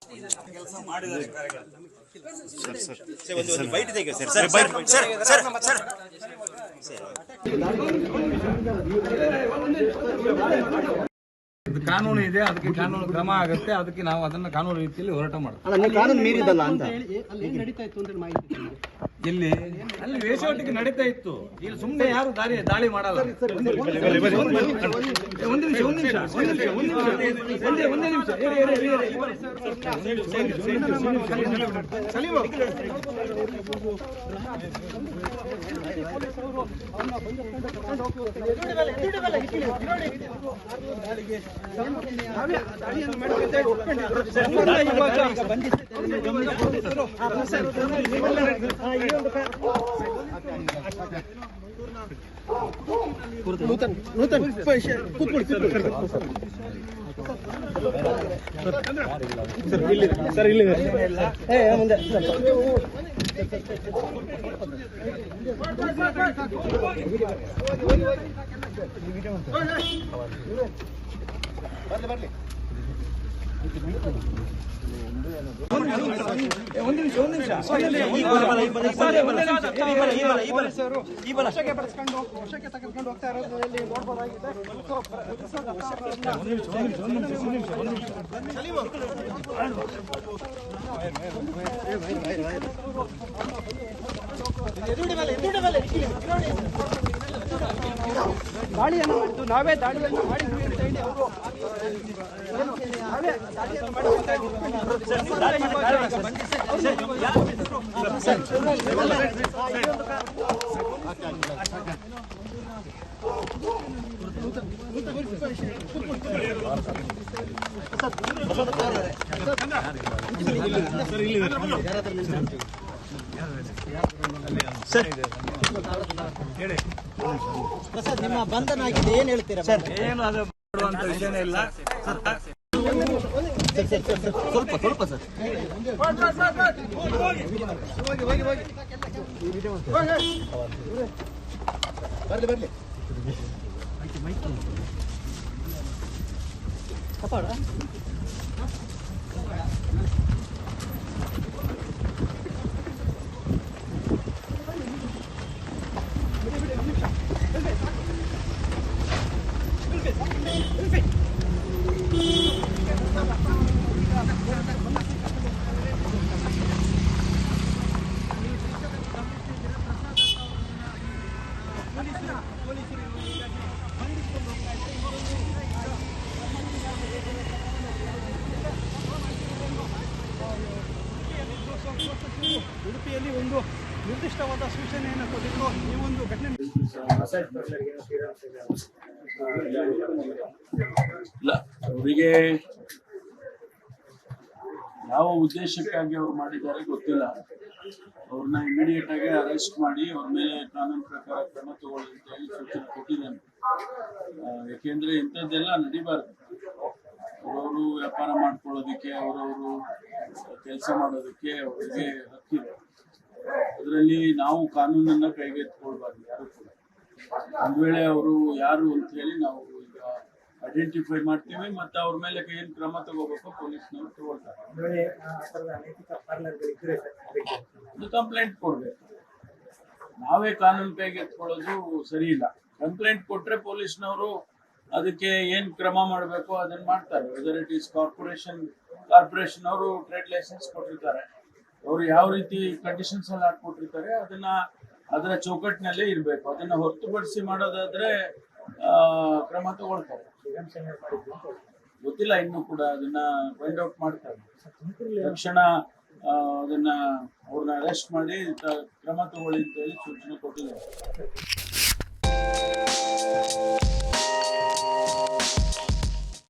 ಕೆಲಸ ಮಾಡಿದ್ದಾರೆ ಕಾರ್ಯಗಳು. ಕಾನೂನು ಇದೆ, ಅದಕ್ಕೆ ಕಾನೂನು ಕ್ರಮ ಆಗುತ್ತೆ. ಅದಕ್ಕೆ ನಾವು ಅದನ್ನ ಕಾನೂನು ರೀತಿಯಲ್ಲಿ ಹೋರಾಟ ಮಾಡ್ತೀವಿ. ಕಾನೂನು ಮೀರಿದಲ್ಲ ಅಂತ ಇಲ್ಲಿ ಅಲ್ಲಿ ವೇಷವಾಟಿಕೆ ನಡೀತಾ ಇತ್ತು. ಇಲ್ಲಿ ಸುಮ್ಮನೆ ಯಾರು ದಾಳಿ ಮಾಡಲ್ಲ. ಒಂದು ನಿಮಿಷ ನೂತನ್ ಕೂತ್ಕೊಳ್ಳಿ ಸರ್ ಇಲ್ಲಿ ಮುಂದೆ ಬರ್ಲಿ ತೆಗೆದುಕೊಂಡು ಹೋಗ್ತಾ ಇರೋದ್ರಲ್ಲಿ ನೋಡ್ಬೋದಾಗಿದೆ. ದಾಳಿಯನ್ನು ಮಾಡಿದ್ದು ನಾವೇ ದಾಳಿಯನ್ನು ಮಾಡಿದ್ವಿ ಅಂತ ಹೇಳಿ ಅವರು ನಾವೇ ದಾಳಿಯನ್ನು ಪ್ರಸಾದ್, ನಿಮ್ಮ ಬಂಧನ ಆಗಿದೆ, ಏನ್ ಹೇಳ್ತೀರಾ ಸರ್? ಏನು ಅದು ಮಾಡುವಂತ ವಿಷಯನೇ ಇಲ್ಲ. ಸ್ವಲ್ಪ ಸರ್ ಬರ್ಲಿ ಕಪಾಡ ಉಡುಪಿಯಲ್ಲಿ ಒಂದು ನಿರ್ದಿಷ್ಟವಾದ ಸೂಚನೆಯನ್ನು ಕೊಟ್ಟಿದ್ದು ಈ ಒಂದು ಘಟನೆ ಇಲ್ಲ, ಅವರಿಗೆ ಯಾವ ಉದ್ದೇಶಕ್ಕಾಗಿ ಅವ್ರು ಮಾಡಿದ್ದಾರೆ ಗೊತ್ತಿಲ್ಲ. ಅವ್ರನ್ನ ಇಮಿಡಿಯೇಟ್ ಆಗಿ ಅರೆಸ್ಟ್ ಮಾಡಿ ಅವ್ರ ಮೇಲೆ ಕಾನೂನು ಪ್ರಕಾರ ಕ್ರಮ ತಗೊಳ್ಳಿ ಅಂತ ಹೇಳಿ ಸೂಚನೆ ಕೊಟ್ಟಿದ್ದಾನೆ. ಯಾಕೆಂದ್ರೆ ಇಂಥದ್ದೆಲ್ಲ ನಡಿಬಾರ್ದು. ಅವರವರು ವ್ಯಾಪಾರ ಮಾಡ್ಕೊಳ್ಳೋದಕ್ಕೆ, ಅವರವರು ಕೆಲಸ ಮಾಡೋದಕ್ಕೆ ಅವರಿಗೆ ಹಕ್ಕಿದೆ. ಅದರಲ್ಲಿ ನಾವು ಕಾನೂನನ್ನ ಕೈಗೆತ್ತಿಕೊಳ್ಬಾರ್ದು ಯಾರು ಕೂಡ. ಒಂದ್ ವೇಳೆ ಅವರು ಯಾರು ಅಂತ ಹೇಳಿ ನಾವು ಈಗ ಐಡೆಂಟಿಫೈ ಮಾಡ್ತೀವಿ, ಮತ್ತೆ ಅವ್ರ ಮೇಲೆ ಏನ್ ಕ್ರಮ ತಗೋಬೇಕು ಪೊಲೀಸ್ನವರು ತಗೊಳ್ತಾರೆ. ಕಂಪ್ಲೇಂಟ್ ಕೊಡ್ಬೇಕು. ನಾವೇ ಕಾನೂನು ಕೈಗೆತ್ಕೊಳ್ಳೋದು ಸರಿ ಇಲ್ಲ. ಕಂಪ್ಲೇಂಟ್ ಕೊಟ್ರೆ ಪೊಲೀಸ್ನವರು ಅದಕ್ಕೆ ಏನ್ ಕ್ರಮ ಮಾಡಬೇಕು ಅದನ್ನ ಮಾಡ್ತಾರೆ. ವೆದರ್ ಇಟ್ ಈಸ್ ಕಾರ್ಪೊರೇಷನ್ ಅವರು ಟ್ರೇಡ್ ಲೈಸೆನ್ಸ್ ಕೊಟ್ಟಿರ್ತಾರೆ, ಅವರು ಯಾವ ರೀತಿ ಕಂಡೀಷನ್ಸ್ ಎಲ್ಲ ಹಾಕೊಟ್ಟಿರ್ತಾರೆ ಅದರ ಚೌಕಟ್ಟಿನಲ್ಲೇ ಇರಬೇಕು. ಅದನ್ನ ಹೊರತುಪಡಿಸಿ ಮಾಡೋದಾದ್ರೆ ಕ್ರಮ ತಗೊಳ್ತಾರೆ. ಗೊತ್ತಿಲ್ಲ ಇನ್ನೂ ಕೂಡ, ಅದನ್ನ ಫೈಂಡ್ ಔಟ್ ಮಾಡ್ತಾರೆ. ತಕ್ಷಣ ಅದನ್ನ ಅವ್ರನ್ನ ಅರೆಸ್ಟ್ ಮಾಡಿ ಕ್ರಮ ತಗೊಳ್ಳಿ ಅಂತ ಹೇಳಿ ಸೂಚನೆ ಕೊಟ್ಟಿದ್ದಾರೆ.